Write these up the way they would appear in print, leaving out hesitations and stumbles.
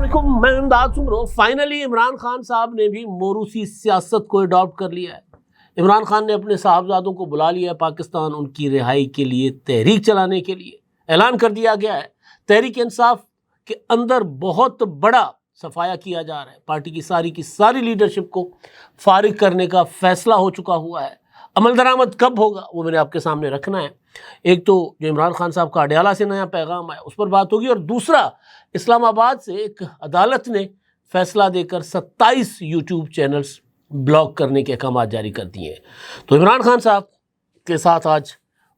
علیکم، میں امداد سمرو۔ فائنلی عمران خان صاحب نے بھی موروثی سیاست کو اڈاپٹ کر لیا ہے۔ عمران خان نے اپنے صاحبزادوں کو بلا لیا ہے پاکستان ان کی رہائی کے لیے تحریک چلانے کے لیے۔ اعلان کر دیا گیا ہے تحریک انصاف کے اندر بہت بڑا صفایا کیا جا رہا ہے، پارٹی کی ساری لیڈرشپ کو فارغ کرنے کا فیصلہ ہو چکا ہوا ہے۔ عمل درآمد کب ہوگا وہ میں نے آپ کے سامنے رکھنا ہے۔ ایک تو جو عمران خان صاحب کا اڈیالہ سے نیا پیغام آیا اس پر بات ہوگی، اور دوسرا اسلام آباد سے ایک عدالت نے فیصلہ دے کر 27 یوٹیوب چینلز بلاک کرنے کے احکامات جاری کر دیے ہیں۔ تو عمران خان صاحب کے ساتھ آج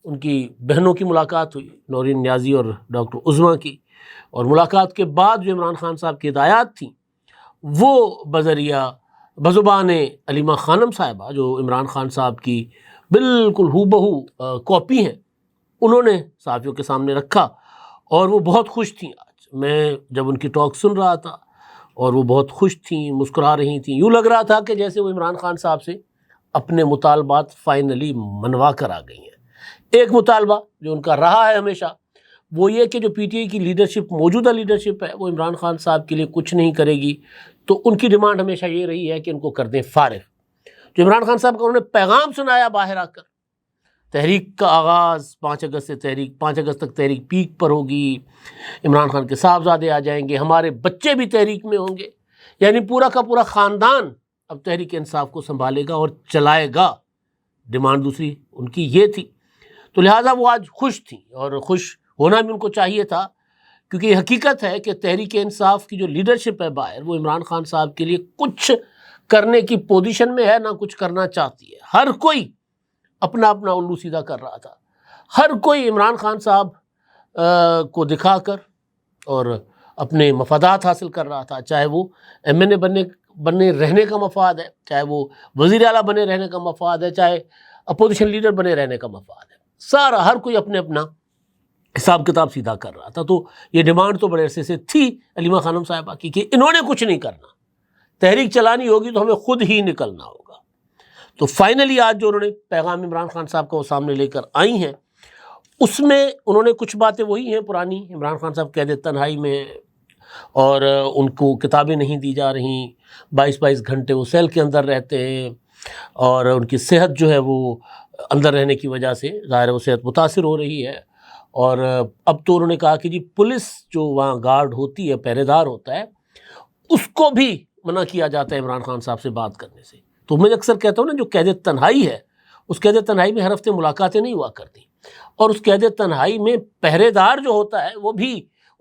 ان کی بہنوں کی ملاقات ہوئی، نورین نیازی اور ڈاکٹر عظمیٰ کی، اور ملاقات کے بعد جو عمران خان صاحب کی ہدایات تھیں وہ بزبان علیمہ خانم صاحبہ جو عمران خان صاحب کی بالکل ہو بہو کاپی ہیں، انہوں نے صحافیوں کے سامنے رکھا، اور وہ بہت خوش تھیں۔ آج میں جب ان کی ٹاک سن رہا تھا اور وہ بہت خوش تھیں، مسکرا رہی تھیں، یوں لگ رہا تھا کہ جیسے وہ عمران خان صاحب سے اپنے مطالبات فائنلی منوا کر آ گئی ہیں۔ ایک مطالبہ جو ان کا رہا ہے ہمیشہ وہ یہ کہ جو پی ٹی آئی کی لیڈرشپ، موجودہ لیڈرشپ ہے، وہ عمران خان صاحب کے لیے کچھ نہیں کرے گی، تو ان کی ڈیمانڈ ہمیشہ یہ رہی ہے کہ ان کو کر دیں فارغ۔ جو عمران خان صاحب کا انہوں نے پیغام سنایا باہر آ کر، تحریک کا آغاز 5 اگست سے 5 اگست تک تحریک پیک پر ہوگی، عمران خان کے صاحبزادے آ جائیں گے، ہمارے بچے بھی تحریک میں ہوں گے، یعنی پورا کا پورا خاندان اب تحریک انصاف کو سنبھالے گا اور چلائے گا۔ ڈیمانڈ دوسری ان کی یہ تھی، تو لہٰذا وہ آج خوش تھیں، اور خوش ہونا بھی ان کو چاہیے تھا، کیونکہ یہ حقیقت ہے کہ تحریک انصاف کی جو لیڈرشپ ہے باہر، وہ عمران خان صاحب کے لیے کچھ کرنے کی پوزیشن میں ہے، نہ کچھ کرنا چاہتی ہے۔ ہر کوئی اپنا الو سیدھا کر رہا تھا، ہر کوئی عمران خان صاحب کو دکھا کر اور اپنے مفادات حاصل کر رہا تھا، چاہے وہ ایم این اے بنے رہنے کا مفاد ہے، چاہے وہ وزیر اعلیٰ بنے رہنے کا مفاد ہے، چاہے اپوزیشن لیڈر بنے رہنے کا مفاد ہے، سارا ہر کوئی اپنا حساب کتاب سیدھا کر رہا تھا۔ تو یہ ڈیمانڈ تو بڑے عرصے سے تھی علیمہ خانم صاحبہ کی کہ انہوں نے کچھ نہیں کرنا، تحریک چلانی ہوگی تو ہمیں خود ہی نکلنا ہوگا۔ تو فائنلی آج جو انہوں نے پیغام عمران خان صاحب کا وہ سامنے لے کر آئی ہیں، اس میں انہوں نے کچھ باتیں وہی ہیں پرانی۔ عمران خان صاحب قید تنہائی میں، اور ان کو کتابیں نہیں دی جا رہیں، 22 گھنٹے وہ سیل کے اندر رہتے ہیں، اور ان کی صحت جو ہے وہ اندر رہنے کی وجہ سے ظاہر ہے وہ صحت متاثر ہو رہی ہے۔ اور اب تو انہوں نے کہا کہ جی پولیس جو وہاں گارڈ ہوتی ہے، پہرے دار ہوتا ہے، اس کو بھی منع کیا جاتا ہے عمران خان صاحب سے بات کرنے سے۔ تو میں اکثر کہتا ہوں نا، جو قید تنہائی ہے، اس قید تنہائی میں ہر ہفتے ملاقاتیں نہیں ہوا کرتی، اور اس قید تنہائی میں پہرے دار جو ہوتا ہے وہ بھی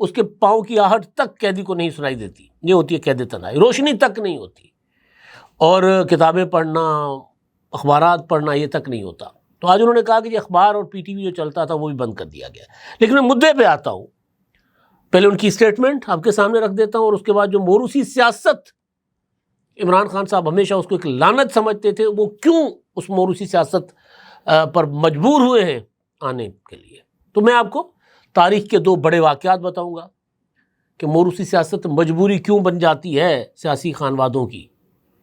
اس کے پاؤں کی آہٹ تک قیدی کو نہیں سنائی دیتی، یہ ہوتی ہے قید تنہائی، روشنی تک نہیں ہوتی، اور کتابیں پڑھنا، اخبارات پڑھنا یہ تک نہیں ہوتا۔ تو آج انہوں نے کہا کہ یہ اخبار اور پی ٹی وی جو چلتا تھا وہ بھی بند کر دیا گیا۔ لیکن میں مدعے پہ آتا ہوں، پہلے ان کی اسٹیٹمنٹ آپ کے سامنے رکھ دیتا ہوں، اور اس کے بعد جو موروثی سیاست عمران خان صاحب ہمیشہ اس کو ایک لعنت سمجھتے تھے، وہ کیوں اس موروثی سیاست پر مجبور ہوئے ہیں آنے کے لیے۔ تو میں آپ کو تاریخ کے 2 بڑے واقعات بتاؤں گا کہ موروثی سیاست مجبوری کیوں بن جاتی ہے سیاسی خانوادوں کی،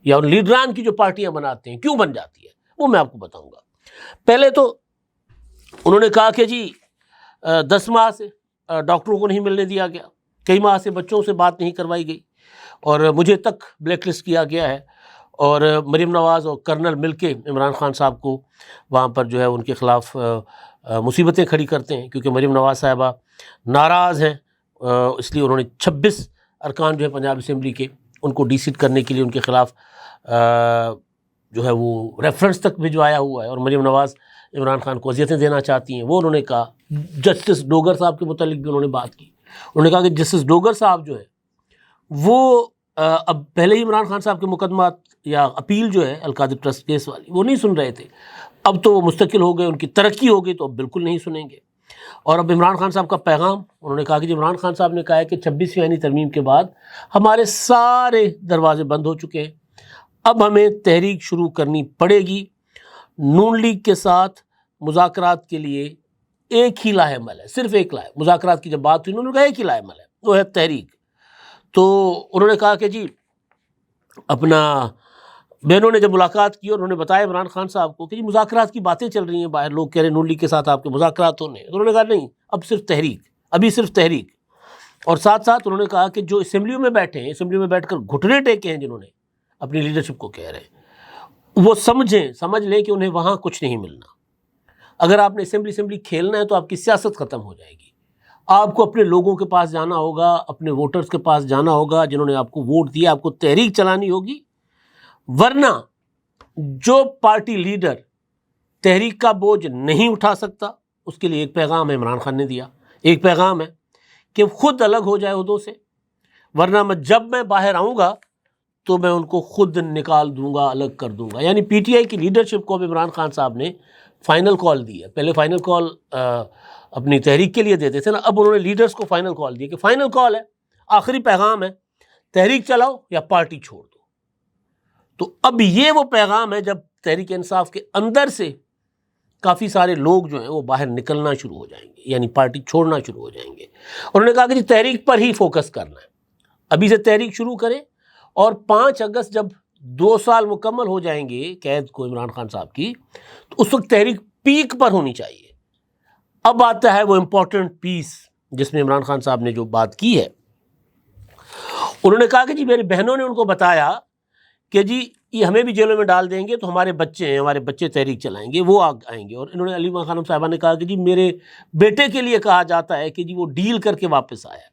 یا ان لیڈران کی جو پارٹیاں بناتے ہیں کیوں بن جاتی ہے، وہ میں آپ کو بتاؤں گا۔ پہلے تو انہوں نے کہا کہ جی 10 ماہ سے ڈاکٹروں کو نہیں ملنے دیا گیا، کئی ماہ سے بچوں سے بات نہیں کروائی گئی، اور مجھے تک بلیک لسٹ کیا گیا ہے، اور مریم نواز اور کرنل مل کے عمران خان صاحب کو وہاں پر جو ہے ان کے خلاف مصیبتیں کھڑی کرتے ہیں، کیونکہ مریم نواز صاحبہ ناراض ہیں، اس لیے انہوں نے 26 ارکان جو ہے پنجاب اسمبلی کے ان کو ڈی سیٹ کرنے کے لیے ان کے خلاف جو ہے وہ ریفرنس تک بھجوایا ہوا ہے، اور مریم نواز عمران خان کو اذیتیں دینا چاہتی ہیں۔ وہ انہوں نے کہا، جسٹس ڈوگر صاحب کے متعلق بھی انہوں نے بات کی، انہوں نے کہا کہ جسٹس ڈوگر صاحب جو ہے وہ اب پہلے ہی عمران خان صاحب کے مقدمات یا اپیل جو ہے القادر ٹرسٹ کیس والی وہ نہیں سن رہے تھے، اب تو وہ مستقل ہو گئے، ان کی ترقی ہو گئی، تو اب بالکل نہیں سنیں گے۔ اور اب عمران خان صاحب کا پیغام، انہوں نے کہا کہ عمران خان صاحب نے کہا ہے کہ 26ویں آئینی ترمیم کے بعد ہمارے سارے دروازے بند ہو چکے ہیں، اب ہمیں تحریک شروع کرنی پڑے گی، نون لیگ کے ساتھ مذاکرات کے لیے ایک ہی لاہ عمل ہے، صرف ایک لاہ، مذاکرات کی جب بات ہوئی انہوں نے کہا ایک ہی لاہ عمل ہے، وہ ہے تحریک۔ تو انہوں نے کہا کہ جی اپنا بہنوں نے جب ملاقات کی اور انہوں نے بتایا عمران خان صاحب کو کہ جی مذاکرات کی باتیں چل رہی ہیں باہر، لوگ کہہ رہے ہیں نون لیگ کے ساتھ آپ کے مذاکرات ہونے ہیں، تو انہوں نے کہا نہیں، اب صرف تحریک، ابھی صرف تحریک۔ اور ساتھ ساتھ انہوں نے کہا کہ جو اسمبلیوں میں بیٹھے ہیں، اسمبلیوں میں بیٹھ کر گھٹنے ٹیکے ہیں جنہوں نے اپنی لیڈرشپ کو کہہ رہے ہیں، وہ سمجھ لیں کہ انہیں وہاں کچھ نہیں ملنا۔ اگر آپ نے اسمبلی کھیلنا ہے تو آپ کی سیاست ختم ہو جائے گی۔ آپ کو اپنے لوگوں کے پاس جانا ہوگا، اپنے ووٹرز کے پاس جانا ہوگا جنہوں نے آپ کو ووٹ دیا، آپ کو تحریک چلانی ہوگی، ورنہ جو پارٹی لیڈر تحریک کا بوجھ نہیں اٹھا سکتا، اس کے لیے ایک پیغام ہے عمران خان نے دیا، ایک پیغام ہے کہ خود الگ ہو جائے عہدوں سے، ورنہ جب میں باہر آؤں گا تو میں ان کو خود نکال دوں گا، الگ کر دوں گا۔ یعنی پی ٹی آئی کی لیڈرشپ کو اب عمران خان صاحب نے فائنل کال دی ہے۔ پہلے فائنل کال اپنی تحریک کے لیے دیتے تھے نا، اب انہوں نے لیڈرز کو فائنل کال دی کہ فائنل کال ہے، آخری پیغام ہے، تحریک چلاؤ یا پارٹی چھوڑ دو۔ تو اب یہ وہ پیغام ہے جب تحریک انصاف کے اندر سے کافی سارے لوگ جو ہیں وہ باہر نکلنا شروع ہو جائیں گے، یعنی پارٹی چھوڑنا شروع ہو جائیں گے۔ انہوں نے کہا کہ تحریک پر ہی فوکس کرنا ہے، ابھی سے تحریک شروع کریں، اور 5 اگست جب 2 سال مکمل ہو جائیں گے قید کو عمران خان صاحب کی، تو اس وقت تحریک پیک پر ہونی چاہیے۔ اب آتا ہے وہ امپورٹنٹ پیس جس میں عمران خان صاحب نے جو بات کی ہے، انہوں نے کہا کہ جی میری بہنوں نے ان کو بتایا کہ جی یہ ہمیں بھی جیلوں میں ڈال دیں گے تو ہمارے بچے ہیں، ہمارے بچے تحریک چلائیں گے، وہ آئیں گے۔ اور انہوں نے علیمہ خانم صاحبہ نے کہا کہ جی میرے بیٹے کے لیے کہا جاتا ہے کہ جی وہ ڈیل کر کے واپس آیا،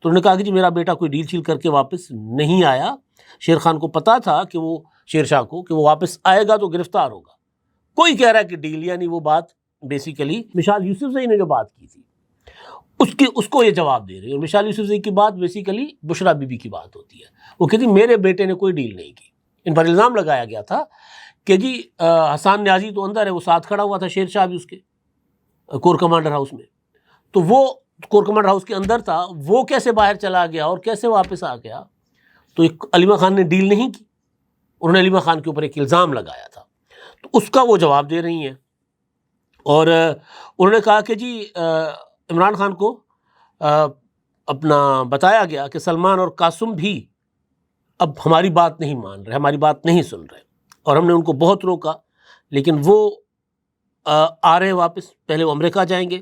تو انہوں نے کہا کہ جی میرا بیٹا کوئی ڈیل شیل کر کے واپس نہیں آیا۔ شیر خان کو پتا تھا کہ وہ شیر شاہ کو کہ وہ واپس آئے گا تو گرفتار ہوگا۔ کوئی کہہ رہا ہے کہ ڈیل، یعنی وہ بات بیسیکلی مشال یوسفزئی نے جو بات کی تھی اس کو یہ جواب دے رہی ہے۔ اور مشال یوسفزئی کی بات بیسیکلی بشرا بی بی کی بات ہوتی ہے، وہ کہتی میرے بیٹے نے کوئی ڈیل نہیں کی۔ ان پر الزام لگایا گیا تھا کہ جی حسان نیازی تو اندر ہے، وہ ساتھ کھڑا ہوا تھا شیر شاہ بھی اس کے کور کمانڈر ہاؤس میں، تو وہ کور کمانڈر ہاؤس کے اندر تھا، وہ کیسے باہر چلا گیا اور کیسے واپس آ گیا؟ تو علیمہ خان نے ڈیل نہیں کی، انہوں نے علیمہ خان کے اوپر ایک الزام لگایا تھا، تو اس کا وہ جواب دے رہی ہیں۔ اور انہوں نے کہا کہ جی عمران خان کو اپنا بتایا گیا کہ سلمان اور قاسم بھی اب ہماری بات نہیں مان رہے، ہماری بات نہیں سن رہے، اور ہم نے ان کو بہت روکا، لیکن وہ آ رہے واپس۔ پہلے وہ امریکہ جائیں گے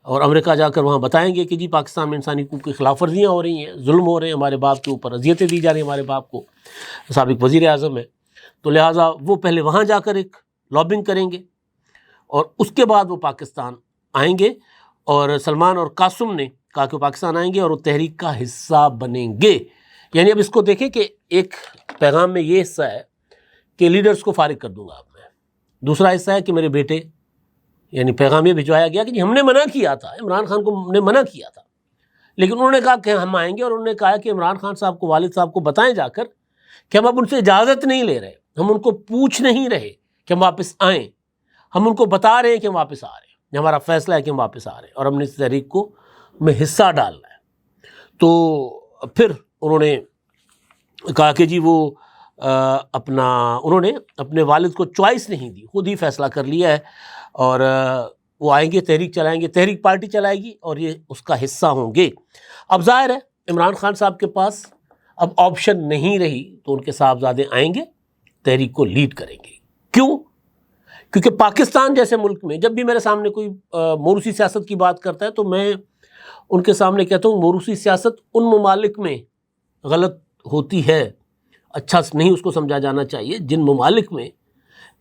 اور امریکہ جا کر وہاں بتائیں گے کہ جی پاکستان میں انسانی حقوق کی خلاف ورزیاں ہو رہی ہیں، ظلم ہو رہے ہیں، ہمارے باپ کے اوپر اذیتیں دی جا رہی ہیں، ہمارے باپ کو، سابق وزیر اعظم ہے، تو لہٰذا وہ پہلے وہاں جا کر ایک لابنگ کریں گے، اور اس کے بعد وہ پاکستان آئیں گے۔ اور سلمان اور قاسم نے کہا کہ وہ پاکستان آئیں گے اور وہ تحریک کا حصہ بنیں گے۔ یعنی اب اس کو دیکھیں کہ ایک پیغام میں یہ حصہ ہے کہ لیڈرز کو فارغ کر دوں گا اب میں، دوسرا حصہ ہے کہ میرے بیٹے، یعنی پیغام یہ بھجوایا گیا کہ جی ہم نے منع کیا تھا، عمران خان کو ہم نے منع کیا تھا، لیکن انہوں نے کہا کہ ہم آئیں گے، اور انہوں نے کہا کہ عمران خان صاحب کو، والد صاحب کو بتائیں جا کر کہ ہم اب ان سے اجازت نہیں لے رہے، ہم ان کو پوچھ نہیں رہے کہ ہم واپس آئیں، ہم ان کو بتا رہے ہیں کہ ہم واپس آ رہے ہیں، یہ ہمارا فیصلہ ہے کہ ہم واپس آ رہے ہیں اور ہم نے اس تحریک کو میں حصہ ڈالنا ہے۔ تو پھر انہوں نے کہا کہ جی وہ انہوں نے اپنے والد کو چوائس نہیں دی، خود ہی فیصلہ کر لیا ہے، اور وہ آئیں گے، تحریک چلائیں گے، تحریک پارٹی چلائے گی اور یہ اس کا حصہ ہوں گے۔ اب ظاہر ہے عمران خان صاحب کے پاس اب آپشن نہیں رہی، تو ان کے صاحبزادے آئیں گے، تحریک کو لیڈ کریں گے۔ کیوں؟ کیونکہ پاکستان جیسے ملک میں جب بھی میرے سامنے کوئی موروثی سیاست کی بات کرتا ہے تو میں ان کے سامنے کہتا ہوں موروثی سیاست ان ممالک میں غلط ہوتی ہے، اچھا نہیں اس کو سمجھا جانا چاہیے جن ممالک میں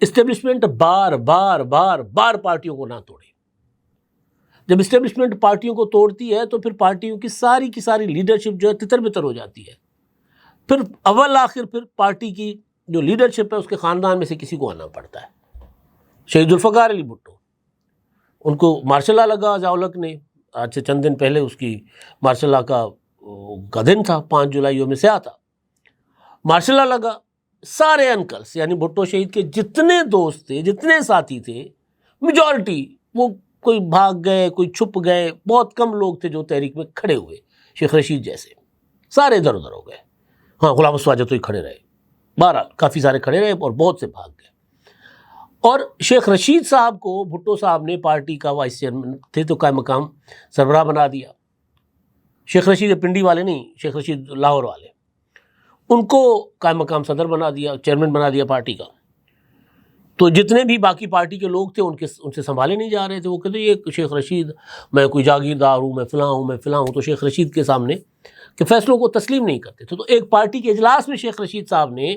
اسٹیبلشمنٹ بار بار بار بار پارٹیوں کو نہ توڑے۔ جب اسٹیبلشمنٹ پارٹیوں کو توڑتی ہے تو پھر پارٹیوں کی ساری لیڈرشپ جو ہے تتر بتر ہو جاتی ہے، پھر اول آخر پھر پارٹی کی جو لیڈرشپ ہے اس کے خاندان میں سے کسی کو آنا پڑتا ہے۔ شہید ذوالفقار علی بھٹو، ان کو مارشل لا لگا ضیاء-ال-حق نے، آج سے چند دن پہلے اس کی مارشل لا کا دن تھا، 5 جولائی یوم سیاہ تھا، مارشل لا لگا۔ سارے انکلس یعنی بھٹو شہید کے جتنے دوست تھے، جتنے ساتھی تھے، میجورٹی وہ کوئی بھاگ گئے، کوئی چھپ گئے، بہت کم لوگ تھے جو تحریک میں کھڑے ہوئے، شیخ رشید جیسے، سارے ادھر ادھر ہو گئے۔ ہاں غلام اسواجہ تو ہی کھڑے رہے، بہرحال کافی سارے کھڑے رہے اور بہت سے بھاگ گئے۔ اور شیخ رشید صاحب کو بھٹو صاحب نے پارٹی کا وائس چیئرمین تھے تو قائم مقام سربراہ بنا دیا۔ شیخ رشید پنڈی والے نہیں، شیخ رشید لاہور والے، ان کو قائم مقام صدر بنا دیا، چیئرمین بنا دیا پارٹی کا۔ تو جتنے بھی باقی پارٹی کے لوگ تھے ان سے سنبھالے نہیں جا رہے تھے. وہ کہتے یہ شیخ رشید میں کوئی جاگیردار ہوں، میں فلاں ہوں، میں فلاں ہوں. تو شیخ رشید کے سامنے کہ فیصلوں کو تسلیم نہیں کرتے تھے. تو ایک پارٹی کے اجلاس میں شیخ رشید صاحب نے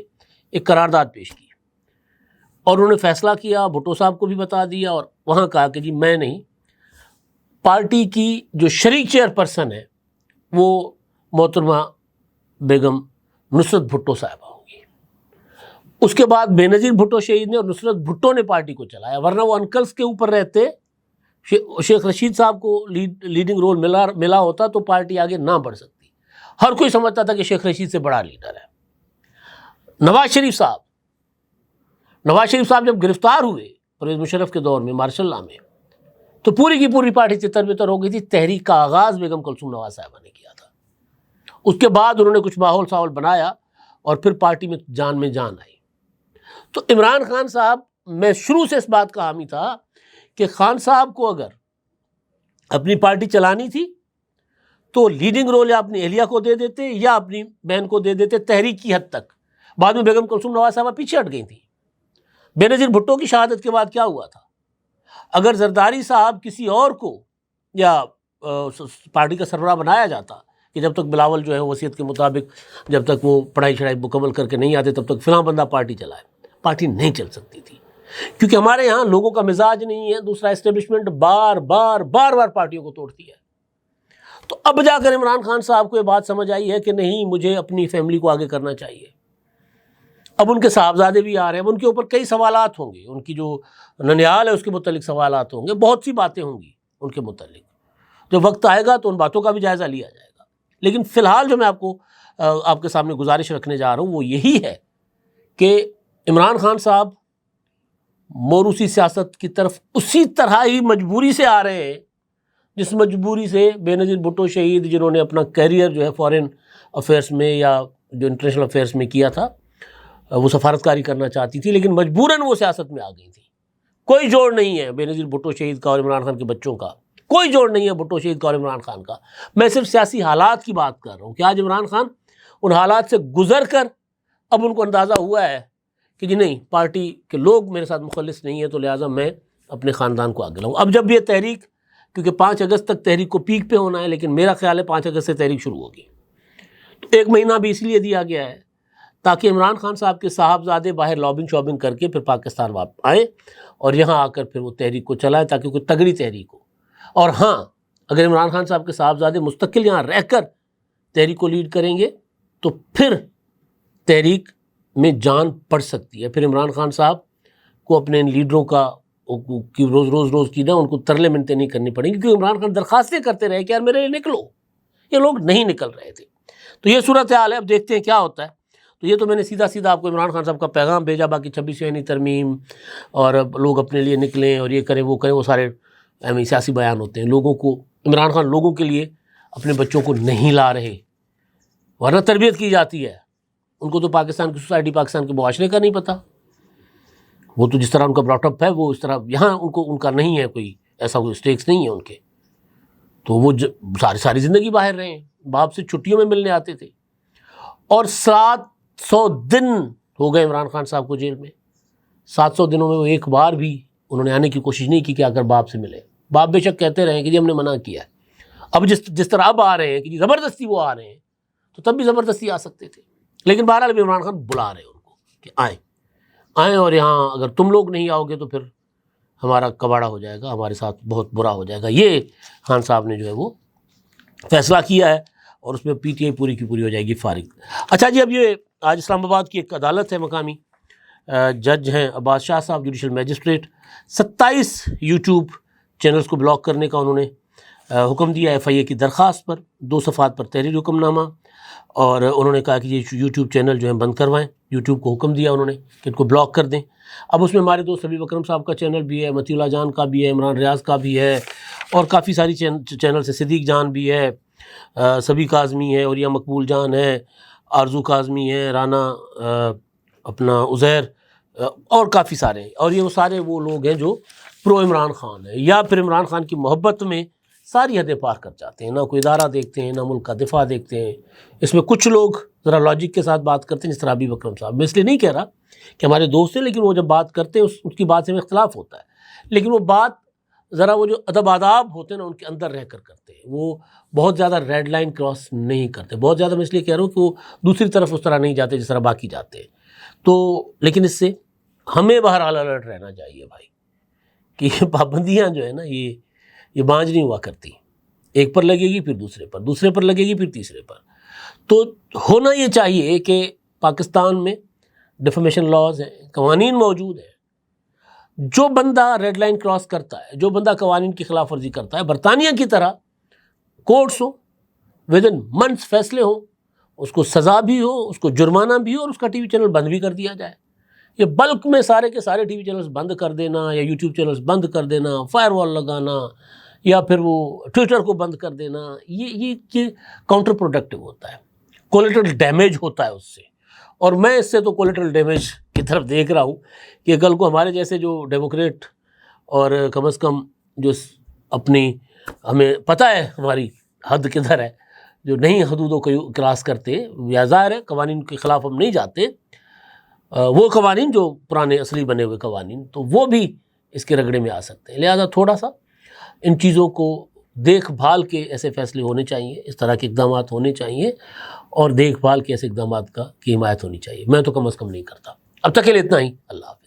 ایک قرارداد پیش کی اور انہوں نے فیصلہ کیا، بھٹو صاحب کو بھی بتا دیا، اور وہاں کہا کہ جی میں نہیں، پارٹی کی جو شریک چیئر پرسن ہے وہ محترمہ بیگم نصرت بھٹو صاحبہ ہوں گی. اس کے بعد بے نظیر بھٹو شہید نے اور نصرت بھٹو نے پارٹی کو چلایا، ورنہ وہ انکلز کے اوپر رہتے، شیخ رشید صاحب کو لیڈنگ رول ملا ہوتا تو پارٹی آگے نہ بڑھ سکتی. ہر کوئی سمجھتا تھا کہ شیخ رشید سے بڑا لیڈر ہے. نواز شریف صاحب جب گرفتار ہوئے پرویز مشرف کے دور میں مارشل لا میں، تو پوری کی پوری پارٹی تتر بتر ہو گئی تھی. تحریک کا آغاز بیگم کلثوم نواز صاحبہ نے کیا تھا. اس کے بعد انہوں نے کچھ ماحول ساحول بنایا اور پھر پارٹی میں جان آئی. تو عمران خان صاحب، میں شروع سے اس بات کا حامی تھا کہ خان صاحب کو اگر اپنی پارٹی چلانی تھی تو لیڈنگ رول یا اپنی اہلیہ کو دے دیتے یا اپنی بہن کو دے دیتے تحریک کی حد تک. بعد میں بیگم کلثوم نواز صاحبہ پیچھے ہٹ گئی تھیں. بے نظیر بھٹو کی شہادت کے بعد کیا ہوا تھا؟ اگر زرداری صاحب کسی اور کو یا پارٹی کا سربراہ بنایا جاتا کہ جب تک بلاول جو ہے وصیت کے مطابق جب تک وہ پڑھائی شڑھائی مکمل کر کے نہیں آتے تب تک فلاں بندہ پارٹی چلائے، پارٹی نہیں چل سکتی تھی. کیونکہ ہمارے یہاں لوگوں کا مزاج نہیں ہے. دوسرا، اسٹیبلشمنٹ بار بار پارٹیوں کو توڑتی ہے. تو اب جا کر عمران خان صاحب کو یہ بات سمجھ آئی ہے کہ نہیں، مجھے اپنی فیملی کو آگے کرنا چاہیے. اب ان کے صاحبزادے بھی آ رہے ہیں، اب ان کے اوپر کئی سوالات ہوں گے. ان کی جو ننیال ہے اس کے متعلق سوالات ہوں گے، بہت سی باتیں ہوں گی ان کے متعلق. جب وقت آئے گا تو ان باتوں کا بھی جائزہ لیا جائے گا. لیکن فی الحال جو میں آپ کے سامنے گزارش رکھنے جا رہا ہوں وہ یہی ہے کہ عمران خان صاحب موروثی سیاست کی طرف اسی طرح ہی مجبوری سے آ رہے ہیں جس مجبوری سے بے نظیر بھٹو شہید، جنہوں نے اپنا کیریئر جو ہے فارن افیئرس میں یا جو انٹرنیشنل افیئرس میں کیا تھا، وہ سفارتکاری کرنا چاہتی تھی لیکن مجبوراً وہ سیاست میں آ گئی تھی. کوئی جوڑ نہیں ہے بے نظیر بھٹو شہید کا اور عمران خان کے بچوں کا، کوئی جوڑ نہیں ہے بھٹو شہید کا اور عمران خان کا. میں صرف سیاسی حالات کی بات کر رہا ہوں کہ آج عمران خان ان حالات سے گزر کر اب ان کو اندازہ ہوا ہے کہ جی نہیں، پارٹی کے لوگ میرے ساتھ مخلص نہیں ہیں تو لہٰذا میں اپنے خاندان کو آگے لاؤں. اب جب یہ تحریک، کیونکہ 5 اگست تک تحریک کو پیک پہ ہونا ہے، لیکن میرا خیال ہے 5 اگست سے تحریک شروع ہوگی. تو 1 مہینہ بھی اس لیے دیا گیا ہے تاکہ عمران خان صاحب کے صاحبزادے باہر لابنگ شابنگ کر کے پھر پاکستان واپس آئیں اور یہاں آ کر پھر وہ تحریک کو چلائے تاکہ کوئی تگڑی تحریک ہو. اور ہاں، اگر عمران خان صاحب کے صاحبزادے مستقل یہاں رہ کر تحریک کو لیڈ کریں گے تو پھر تحریک میں جان پڑ سکتی ہے. پھر عمران خان صاحب کو اپنے ان لیڈروں کا روز کی نہ ان کو ترلے منتیں نہیں کرنی پڑیں گی، کیونکہ عمران خان درخواستیں کرتے رہے کہ یار میرے لیے نکلو. یہ لوگ نہیں نکل رہے تھے. تو یہ صورتحال ہے. اب دیکھتے ہیں کیا ہوتا ہے. تو یہ تو میں نے سیدھا آپ کو عمران خان صاحب کا پیغام بھیجا. باقی 26ویں ترمیم اور لوگ اپنے لیے نکلیں اور یہ کریں وہ کریں، وہ سارے سیاسی بیان ہوتے ہیں. لوگوں کو، عمران خان لوگوں کے لیے اپنے بچوں کو نہیں لا رہے، ورنہ تربیت کی جاتی ہے. ان کو تو پاکستان کی سوسائٹی، پاکستان کے معاشرے کا نہیں پتہ. وہ تو جس طرح ان کا براٹ اپ ہے وہ اس طرح یہاں ان کا نہیں ہے، کوئی ایسا کوئی اسٹیکس نہیں ہے ان کے. تو وہ ساری زندگی باہر رہے ہیں. باپ سے چھٹیوں میں ملنے آتے تھے. اور 700 دن ہو گئے عمران خان صاحب کو جیل میں. 700 دنوں میں وہ ایک بار بھی انہوں نے آنے کی کوشش نہیں کی کہ آ کر باپ سے ملے. باپ بے شک کہتے رہے کہ جی ہم نے منع کیا ہے. اب جس طرح اب آ رہے ہیں کہ جی زبردستی وہ آ رہے ہیں، تو تب بھی زبردستی آ سکتے تھے. لیکن بہرحال ابھی عمران خان بلا رہے ہیں ان کو کہ آئیں اور یہاں اگر تم لوگ نہیں آؤ گے تو پھر ہمارا کباڑا ہو جائے گا، ہمارے ساتھ بہت برا ہو جائے گا. یہ خان صاحب نے جو ہے وہ فیصلہ کیا ہے اور اس میں پی ٹی آئی پوری کی پوری ہو جائے گی فارغ. اچھا جی، اب یہ آج اسلام آباد کی ایک عدالت ہے، مقامی جج ہیں عباس شاہ صاحب، جوڈیشل میجسٹریٹ. 27 یوٹیوب چینلز کو بلاک کرنے کا انہوں نے حکم دیا ایف آئی اے کی درخواست پر. 2 صفحات پر تحریری حکم نامہ، اور انہوں نے کہا کہ یہ یوٹیوب چینل جو ہیں بند کروائیں. یوٹیوب کو حکم دیا انہوں نے کہ ان کو بلاک کر دیں. اب اس میں ہمارے دوست حبیب اکرم صاحب کا چینل بھی ہے، متی اللہ جان کا بھی ہے، عمران ریاض کا بھی ہے، اور کافی ساری چینل سے، صدیق جان بھی ہے، سبی کاظمی ہے، اوریا مقبول جان ہے، آرزو کاظمی ہے، رانا اپنا عزیر، اور کافی سارے ہیں. اور یہ وہ سارے وہ لوگ ہیں جو پرو عمران خان ہیں یا پھر عمران خان کی محبت میں ساری حدیں پار کر جاتے ہیں، نہ کوئی ادارہ دیکھتے ہیں، نہ ملک کا دفاع دیکھتے ہیں۔ اس میں کچھ لوگ ذرا لاجک کے ساتھ بات کرتے ہیں، جس طرح حبیب اکرم صاحب، میں اس لیے نہیں کہہ رہا کہ ہمارے دوست ہیں، لیکن وہ جب بات کرتے ہیں اس کی بات سے ہمیں اختلاف ہوتا ہے، لیکن وہ بات ذرا وہ جو ادب آداب ہوتے ہیں نا ان کے اندر رہ کر کرتے ہیں، وہ بہت زیادہ ریڈ لائن کراس نہیں کرتے، بہت زیادہ میں اس لیے کہہ رہا ہوں کہ وہ دوسری طرف اس طرح نہیں جاتے جس طرح باقی جاتے ہیں۔ تو لیکن اس سے ہمیں بہرحال الرٹ رہنا چاہیے بھائی، کہ یہ پابندیاں جو ہے نا یہ بانجھ نہیں ہوا کرتی، ایک پر لگے گی پھر دوسرے پر لگے گی پھر تیسرے پر۔ تو ہونا یہ چاہیے کہ پاکستان میں ڈیفیمیشن لاز ہیں، قوانین موجود ہیں، جو بندہ ریڈ لائن کراس کرتا ہے، جو بندہ قوانین کی خلاف ورزی کرتا ہے، برطانیہ کی طرح کورٹس ہوں، ودن منتھس فیصلے ہوں، اس کو سزا بھی ہو، اس کو جرمانہ بھی ہو، اور اس کا ٹی وی چینل بند بھی کر دیا جائے۔ یہ بلک میں سارے کے سارے ٹی وی چینلز بند کر دینا یا یوٹیوب چینلز بند کر دینا، فائر وال لگانا، یا پھر وہ ٹویٹر کو بند کر دینا، یہ کاؤنٹر پروڈکٹیو ہوتا ہے، کولیٹرل ڈیمیج ہوتا ہے اس سے۔ اور میں اس سے تو کولیٹرل ڈیمیج کی طرف دیکھ رہا ہوں کہ کل کو ہمارے جیسے جو ڈیموکریٹ اور کم از کم جو اپنی ہمیں پتہ ہے ہماری حد کدھر ہے، جو نہیں حدودوں کو کراس کرتے، یا ظاہر ہے قوانین کے خلاف ہم نہیں جاتے، وہ قوانین جو پرانے اصلی بنے ہوئے قوانین، تو وہ بھی اس کے رگڑے میں آ سکتے ہیں۔ لہذا تھوڑا سا ان چیزوں کو دیکھ بھال کے ایسے فیصلے ہونے چاہیے، اس طرح کے اقدامات ہونے چاہیے، اور دیکھ بھال کے ایسے اقدامات کی حمایت ہونی چاہیے۔ میں تو کم از کم نہیں کرتا۔ اب تک کے لیے اتنا ہی، اللہ حافظ۔